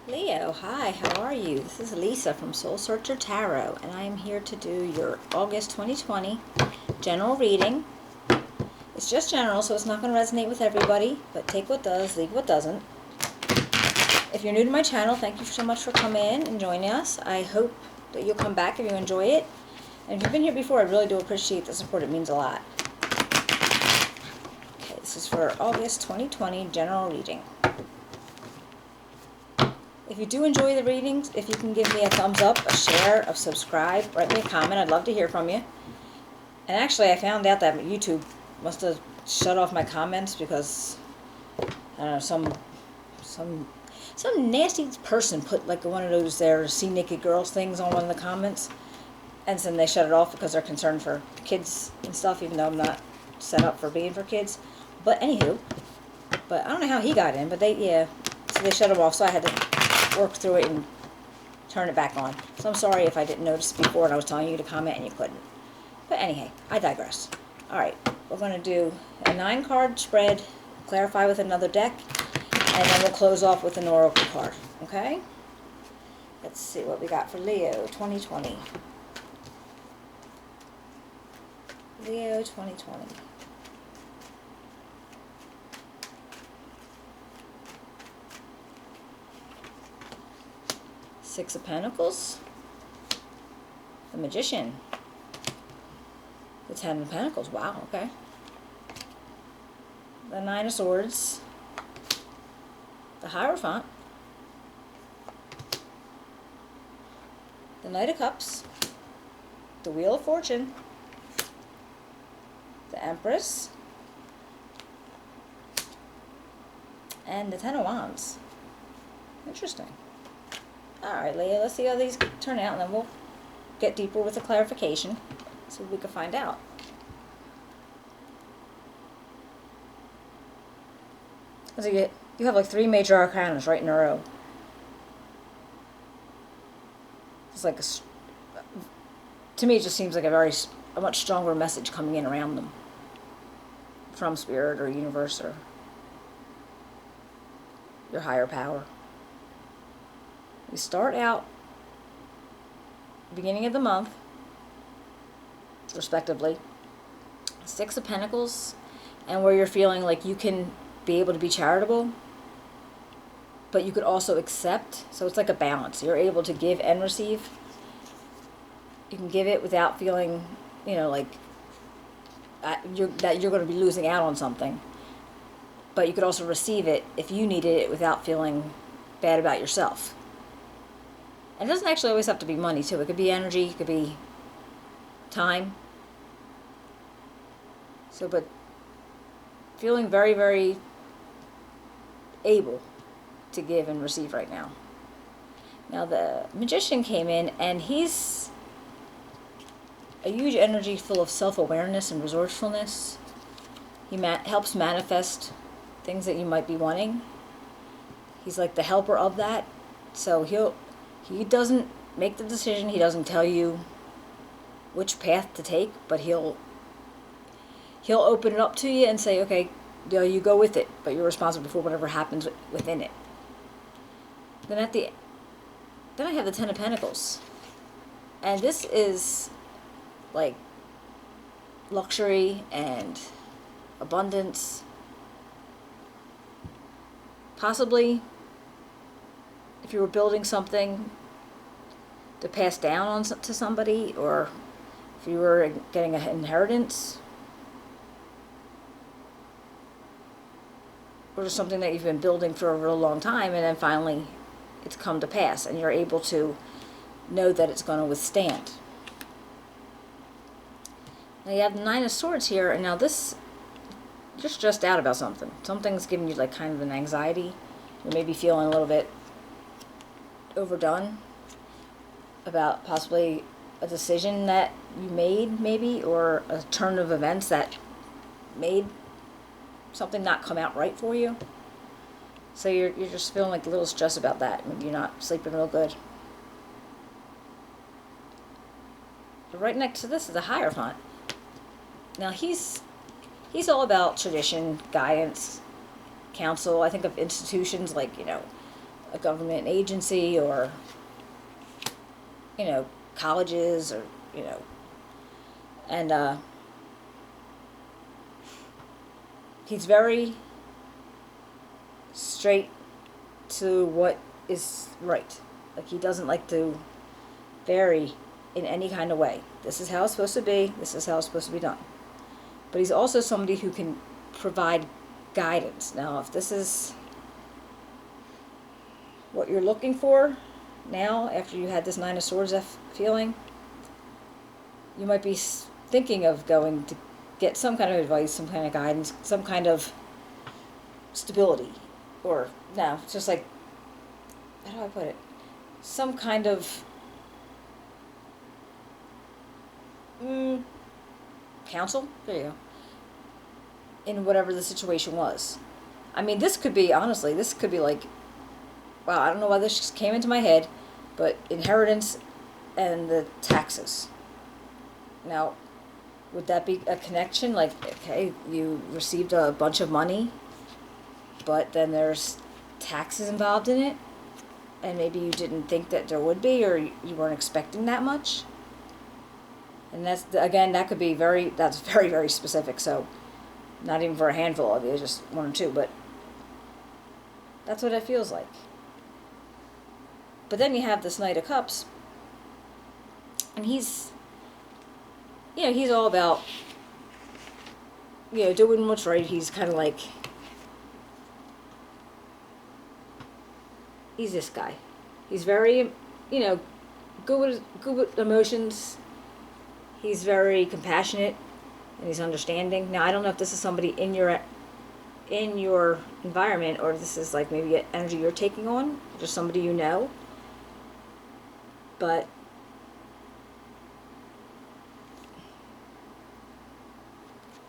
Leo, hi, how are you? This is Lisa from Soul Searcher Tarot, and I am here to do your August 2020 general reading. It's just general, so it's not going to resonate with everybody, but take what does, leave what doesn't. If you're new to my channel, thank you so much for coming in and joining us. I hope that you'll come back if you enjoy it. And if you've been here before, I really do appreciate the support. It means a lot. Okay, this is for August 2020 general reading. If you do enjoy the readings, if you can give me a thumbs up, a share, a subscribe, write me a comment. I'd love to hear from you. And actually, I found out that YouTube must have shut off my comments because, I don't know, some nasty person put like one of those there see naked girls things on one of the comments, and then they shut it off because they're concerned for kids and stuff, even though I'm not set up for being for kids. But anywho, I don't know how he got in, but so they shut him off, so I had to work through it and turn it back on. So I'm sorry if I didn't notice before and I was telling you to comment and you couldn't. But anyway, I digress. Alright, we're going to do a 9-card spread, clarify with another deck, and then we'll close off with an oracle card. Okay? Let's see what we got for Leo 2020. Leo 2020. Six of Pentacles, the Magician, the Ten of Pentacles, wow, okay, the Nine of Swords, the Hierophant, the Knight of Cups, the Wheel of Fortune, the Empress, and the Ten of Wands. Interesting. Alright, Leo, let's see how these turn out, and then we'll get deeper with the clarification, so we can find out. So you have like 3 major arcanas right in a row. It's like to me, it just seems like a much stronger message coming in around them from Spirit or Universe or your higher power. We start out beginning of the month, respectively, 6 of Pentacles, and where you're feeling like you can be able to be charitable, but you could also accept. So it's like a balance. You're able to give and receive. You can give it without feeling, like that you're going to be losing out on something. But you could also receive it if you needed it without feeling bad about yourself. And it doesn't actually always have to be money, too. It could be energy, it could be time. So, but feeling very, very able to give and receive right now. Now, the Magician came in, and he's a huge energy full of self-awareness and resourcefulness. He helps manifest things that you might be wanting. He's like the helper of that. So he doesn't make the decision. He doesn't tell you which path to take, but he'll open it up to you and say, okay, you go with it, but you're responsible for whatever happens within it. Then I have the Ten of Pentacles. And this is like luxury and abundance. Possibly if you were building something to pass down to somebody, or if you were getting an inheritance, or just something that you've been building for a real long time, and then finally it's come to pass, and you're able to know that it's going to withstand. Now you have the Nine of Swords here, and now this, you're stressed out about something. Something's giving you like kind of an anxiety. You're maybe feeling a little bit overdone about possibly a decision that you made, maybe, or a turn of events that made something not come out right for you. So you're just feeling like a little stressed about that. Maybe you're not sleeping real good. But right next to this is a Hierophant. Now he's all about tradition, guidance, counsel. I think of institutions like, a government agency or, colleges or, and he's very straight to what is right. Like, he doesn't like to vary in any kind of way. This is how it's supposed to be. This is how it's supposed to be done. But he's also somebody who can provide guidance. Now, if this is what you're looking for now, after you had this Nine of Swords feeling, you might be thinking of going to get some kind of advice, some kind of guidance, some kind of stability. Or, no, it's just like, how do I put it? Some kind of counsel? There you go. In whatever the situation was. I mean, this could be, honestly, this could be like, wow, I don't know why this just came into my head, but inheritance and the taxes. Now, would that be a connection? Like, okay, you received a bunch of money, but then there's taxes involved in it, and maybe you didn't think that there would be, or you weren't expecting that much. And that's, again, that could be that's very, very specific, so not even for a handful of you, just one or two, but that's what it feels like. But then you have this Knight of Cups, and he's all about, doing what's right. He's kind of like, he's this guy. He's very, good with emotions. He's very compassionate, and he's understanding. Now, I don't know if this is somebody in your environment, or if this is like maybe an energy you're taking on, just somebody you know. But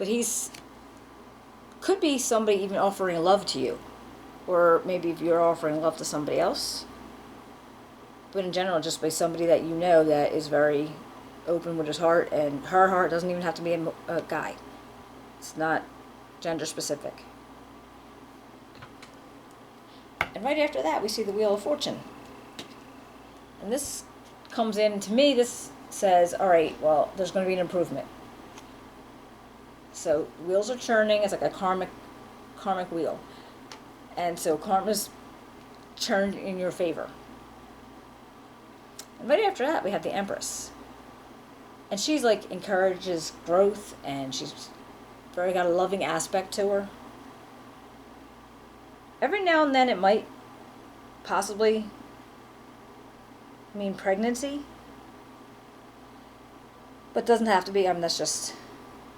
he's could be somebody even offering love to you, or maybe if you're offering love to somebody else. But in general, just by somebody that you know that is very open with his heart, and her heart doesn't even have to be a guy. It's not gender specific. And right after that, we see the Wheel of Fortune. And this comes in, to me, this says, all right, well, there's going to be an improvement. So wheels are churning. It's like a karmic wheel. And so karma's turned in your favor. And right after that, we have the Empress. And she's like, encourages growth, and she's very got a loving aspect to her. Every now and then it might possibly mean pregnancy, but doesn't have to be. I mean, that's just,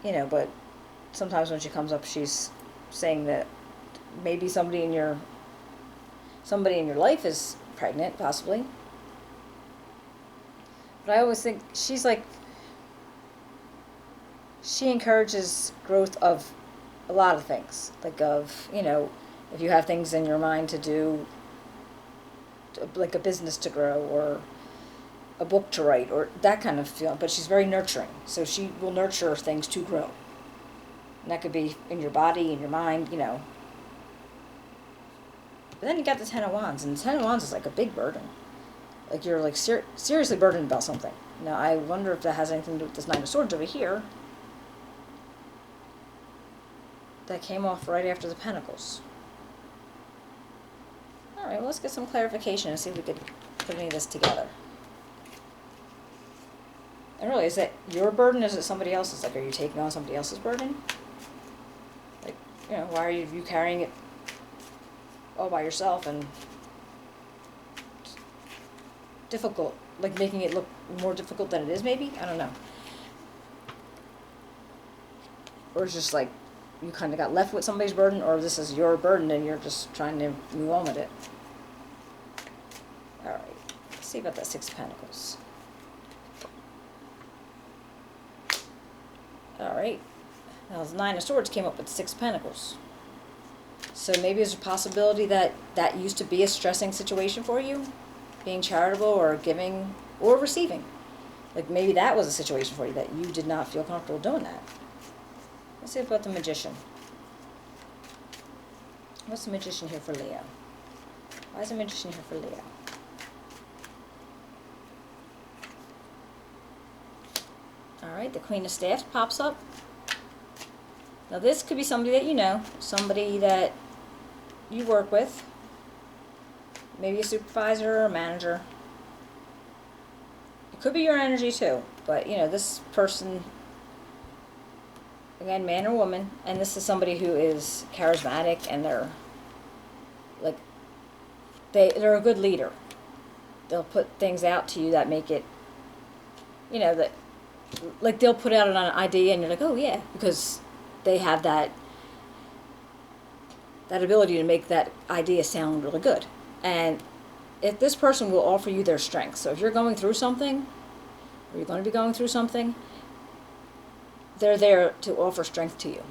but sometimes when she comes up, she's saying that maybe somebody in your life is pregnant, possibly. But I always think she's like, she encourages growth of a lot of things. Like of, if you have things in your mind to do, like a business to grow, or a book to write, or that kind of feeling. But she's very nurturing. So she will nurture things to grow. And that could be in your body, in your mind, But then you got the Ten of Wands. And the Ten of Wands is like a big burden. Like you're like seriously burdened about something. Now, I wonder if that has anything to do with this Nine of Swords over here. That came off right after the Pentacles. Alright, well, let's get some clarification and see if we could put any of this together. And really, is that your burden? Is it somebody else's? Like, are you taking on somebody else's burden? Like, why are you carrying it all by yourself and difficult? Like, making it look more difficult than it is, maybe? I don't know. Or it's just like, you kind of got left with somebody's burden, or this is your burden and you're just trying to move on with it. Alright, let's see about that Six of Pentacles. Alright, now the Nine of Swords came up with Six of Pentacles. So maybe there's a possibility that that used to be a stressing situation for you, being charitable or giving or receiving. Like maybe that was a situation for you that you did not feel comfortable doing that. Let's see about the Magician. What's the Magician here for Leo? Why is the Magician here for Leo? Alright, the Queen of Staffs pops up. Now this could be somebody that you know, somebody that you work with, maybe a supervisor or a manager. It could be your energy too, but you know, this person, again, man or woman, and this is somebody who is charismatic and they're like, they're a good leader. They'll put things out to you that make it, you know, that, like they'll put out an idea and you're like, oh yeah, because they have that ability to make that idea sound really good. And if this person will offer you their strength. So if you're going through something, or you're going to be going through something, they're there to offer strength to you.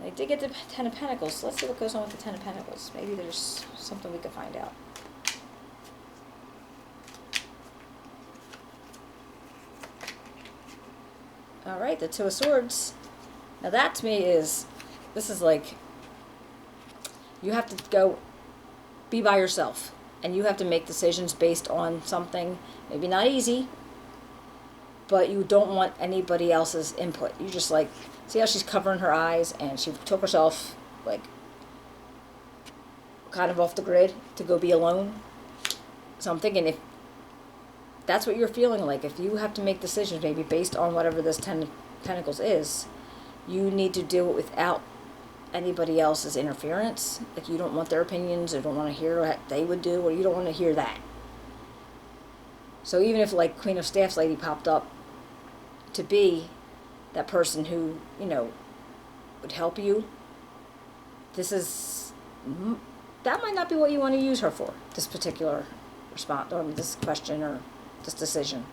They did get the Ten of Pentacles. So let's see what goes on with the Ten of Pentacles. Maybe there's something we can find out. Alright, the Two of Swords. Now that to me is, this is like, you have to go be by yourself. And you have to make decisions based on something, maybe not easy, but you don't want anybody else's input. You just like, see how she's covering her eyes and she took herself like kind of off the grid to go be alone. So I'm thinking if that's what you're feeling like, if you have to make decisions maybe based on whatever this Ten of Pentacles is, you need to do it without anybody else's interference. Like you don't want their opinions, or don't want to hear what they would do, or you don't want to hear that. So even if like Queen of Staffs lady popped up to be that person who, you know, would help you, this is, that might not be what you want to use her for, this particular response, or this question, or this decision.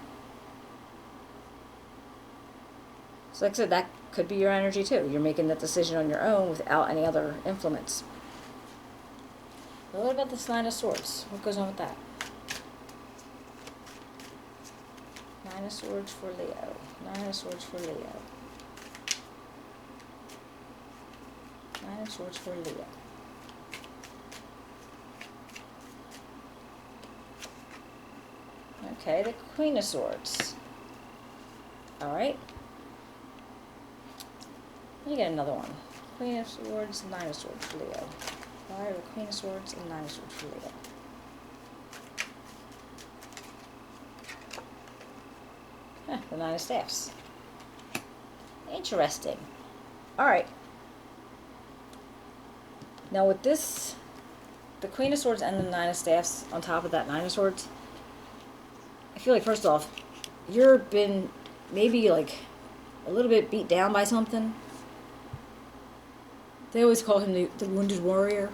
So like I said, that could be your energy too. You're making that decision on your own without any other influence. But what about this Nine of Swords? What goes on with that? Nine of Swords for Leo. Nine of Swords for Leo. Nine of Swords for Leo. Okay, the Queen of Swords. Alright. You get another one. Queen of Swords, Nine of Swords for Leo. Alright, the Queen of Swords and Nine of Swords for Leo. The Nine of Staffs. Interesting. Alright. Now with this, the Queen of Swords and the Nine of Staffs on top of that Nine of Swords, I feel like first off, you've been maybe like a little bit beat down by something. They always call him the Wounded Warrior.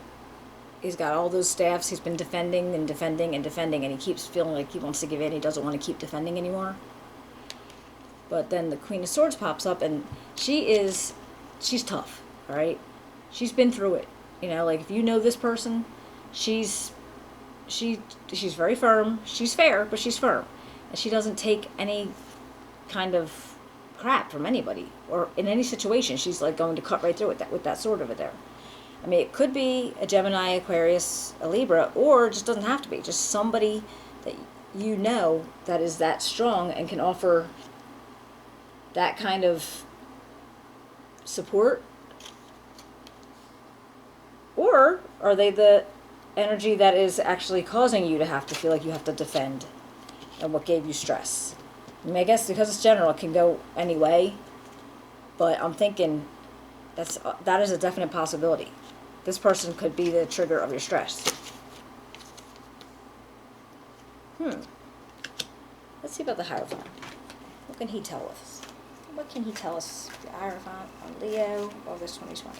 He's got all those staffs. He's been defending and defending and defending, and he keeps feeling like he wants to give in. He doesn't want to keep defending anymore. But then the Queen of Swords pops up, and she's tough, all right? She's been through it. You know, like if you know this person, she's very firm. She's fair, but she's firm. And she doesn't take any kind of crap from anybody, or in any situation. She's like going to cut right through it with that sword over there. I mean, it could be a Gemini, Aquarius, a Libra, or it just doesn't have to be. Just somebody that you know that is that strong and can offer that kind of support. Or are they the energy that is actually causing you to have to feel like you have to defend, and what gave you stress? I mean, I guess because it's general, it can go any way, but I'm thinking that is a definite possibility. This person could be the trigger of your stress. Let's see about the Hierophant. What can he tell us? What can he tell us? The Hierophant on Leo, August 2020.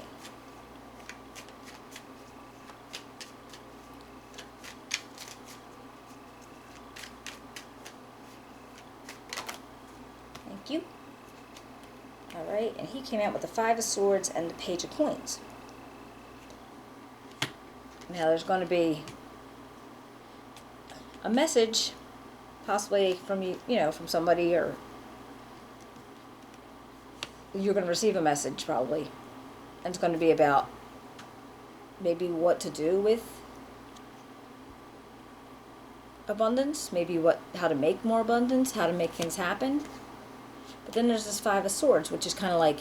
Thank you. Alright, and he came out with the Five of Swords and the Page of Coins. Now there's going to be a message, possibly from you know, from somebody, or you're going to receive a message probably, and it's going to be about maybe what to do with abundance, maybe how to make more abundance, how to make things happen. But then there's this Five of Swords, which is kind of like,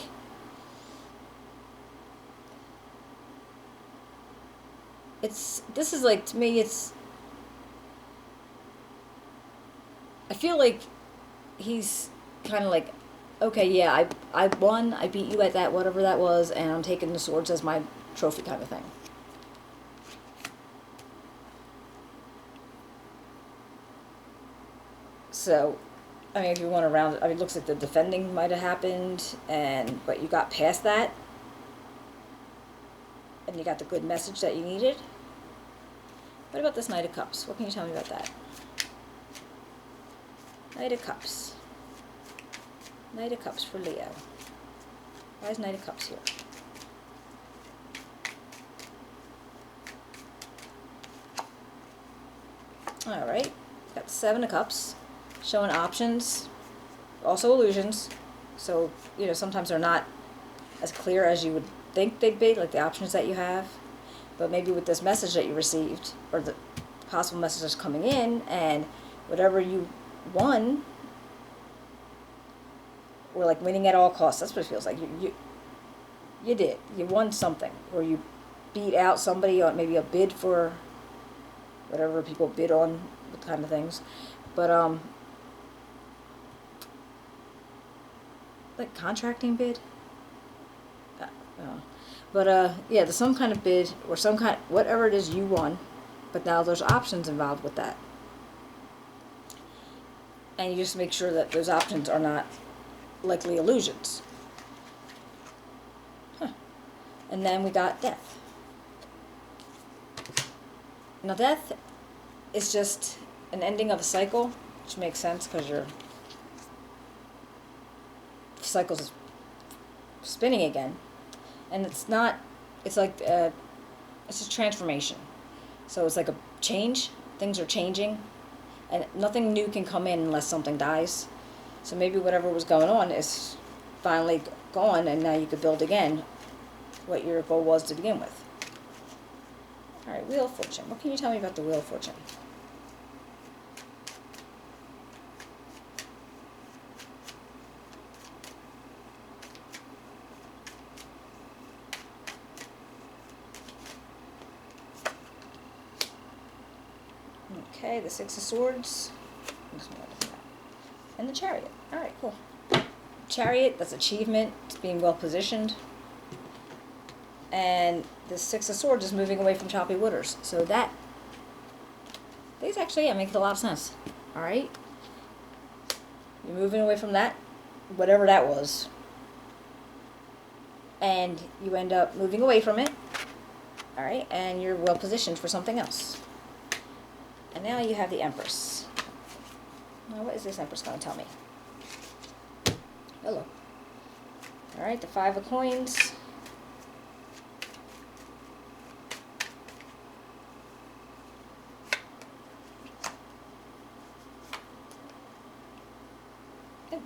this is like, to me, I feel like he's kind of like, okay, yeah, I won, I beat you at that, whatever that was, and I'm taking the swords as my trophy kind of thing. So, I mean, if you want to round it, I mean, it looks like the defending might have happened, but you got past that, and you got the good message that you needed. What about this Knight of Cups? What can you tell me about that? Knight of Cups. Knight of Cups for Leo. Why is Knight of Cups here? Alright, got the Seven of Cups, showing options, also illusions. So, you know, sometimes they're not as clear as you would think they'd be, like the options that you have. But maybe with this message that you received, or the possible message that's coming in, and whatever you won, or like winning at all costs. That's what it feels like. You did. You won something, or you beat out somebody on maybe a bid for whatever people bid on, what kind of things. But like contracting bid. But yeah, there's some kind of bid or some kind, whatever it is you won. But now there's options involved with that, and you just make sure that those options are not likely illusions. And then we got Death. Now Death is just an ending of a cycle, which makes sense because your cycle's spinning again. And it's not, it's like, it's a transformation. So it's like a change. Things are changing. And nothing new can come in unless something dies. So maybe whatever was going on is finally gone, and now you could build again what your goal was to begin with. Alright, Wheel of Fortune. What can you tell me about the Wheel of Fortune? Okay, the Six of Swords. And the Chariot. Alright, cool. Chariot, that's achievement. It's being well positioned. And the Six of Swords is moving away from choppy waters. So these actually, yeah, make a lot of sense. Alright? You're moving away from that, whatever that was. And you end up moving away from it. Alright? And you're well positioned for something else. And now you have the Empress. Now what is this Empress going to tell me? Hello. Alright, the Five of Coins. Good.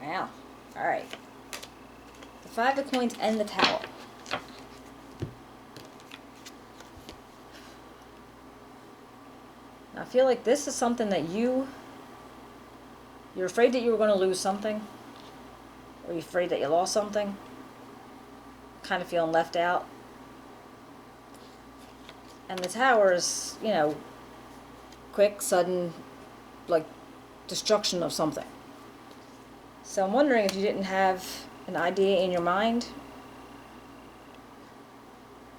Wow. Alright. The Five of Coins and the Tower. I feel like this is something that you're afraid that you were going to lose something, or you're afraid that you lost something, kind of feeling left out. And the Tower is, you know, quick, sudden, like, destruction of something. So I'm wondering if you didn't have an idea in your mind.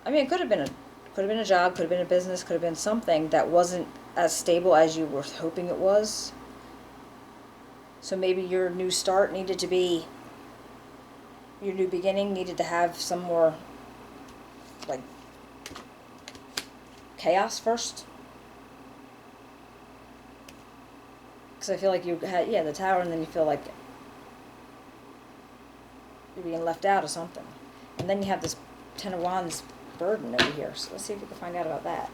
I mean, it could have been a job, could have been a business, could have been something that wasn't as stable as you were hoping it was. So maybe your new start needed to be, your new beginning needed to have some more, like, chaos first. Because I feel like you had, yeah, the Tower, and then you feel like you're being left out of something. And then you have this Ten of Wands burden over here. So let's see if we can find out about that.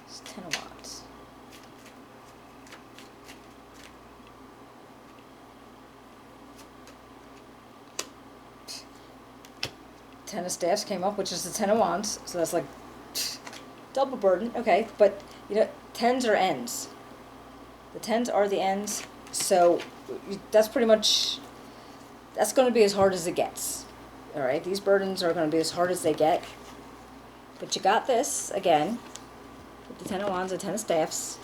It's Ten of Wands. Ten of Staffs came up, which is the Ten of Wands. So that's like double burden. Okay, but you know, tens are ends. The tens are the ends. So that's pretty much, that's going to be as hard as it gets. All right, these burdens are going to be as hard as they get. But you got this, again, with the Ten of Wands and Ten of Staffs.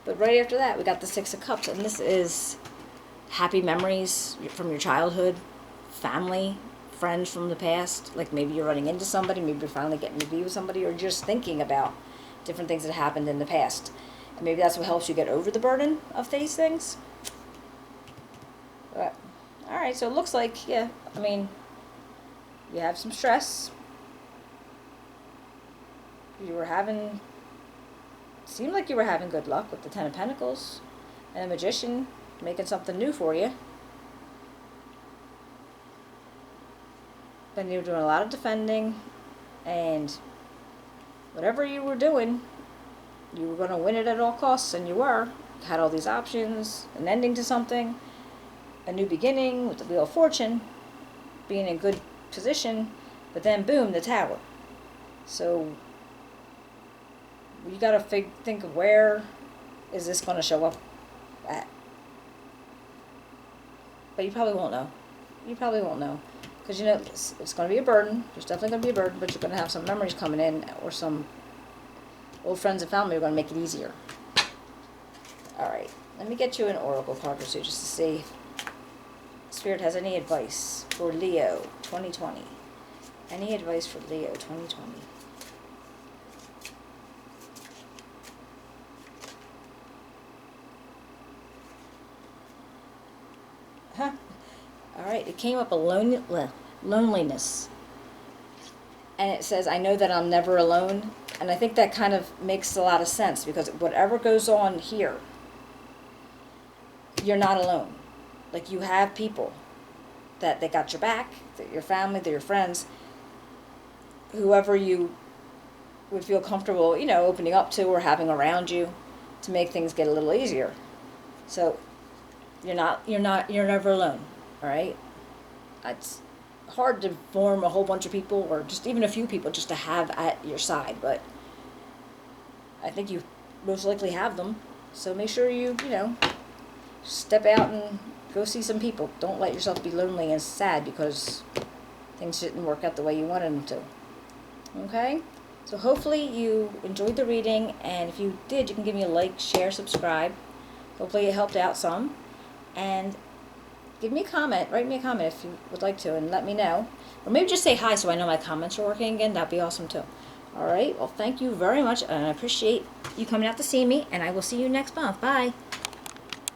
But right after that, we got the Six of Cups. And this is happy memories from your childhood, family, friends from the past. Like maybe you're running into somebody, maybe you're finally getting to be with somebody, or just thinking about different things that happened in the past. And maybe that's what helps you get over the burden of these things. But, all right, so it looks like, yeah, I mean, you have some stress. Seemed like you were having good luck with the Ten of Pentacles and the Magician making something new for you. Then you were doing a lot of defending, and whatever you were doing, you were going to win it at all costs, and you were. Had all these options, an ending to something, a new beginning with the Wheel of Fortune, being in good position, but then boom, the Tower. So you got to think of where is this going to show up at. But you probably won't know. You probably won't know. Because, you know, it's going to be a burden. There's definitely going to be a burden, but you're going to have some memories coming in, or some old friends and family are going to make it easier. All right. Let me get you an oracle card or two just to see if Spirit has any advice for Leo 2020. Any advice for Leo 2020? Huh. All right, it came up loneliness. And it says, I know that I'm never alone. And I think that kind of makes a lot of sense, because whatever goes on here, you're not alone. Like, you have people that they got your back, that your family, they're your friends, whoever you would feel comfortable, you know, opening up to or having around you to make things get a little easier. So you're never alone. All right. It's hard to form a whole bunch of people, or just even a few people just to have at your side, but I think you most likely have them. So make sure you know, step out and go see some people. Don't let yourself be lonely and sad because things didn't work out the way you wanted them to. Okay? So hopefully you enjoyed the reading, and if you did, you can give me a like, share, subscribe. Hopefully it helped out some. And give me a comment, write me a comment if you would like to, and let me know. Or maybe just say hi so I know my comments are working again. That'd be awesome too. All right, well, thank you very much, and I appreciate you coming out to see me, and I will see you next month. Bye.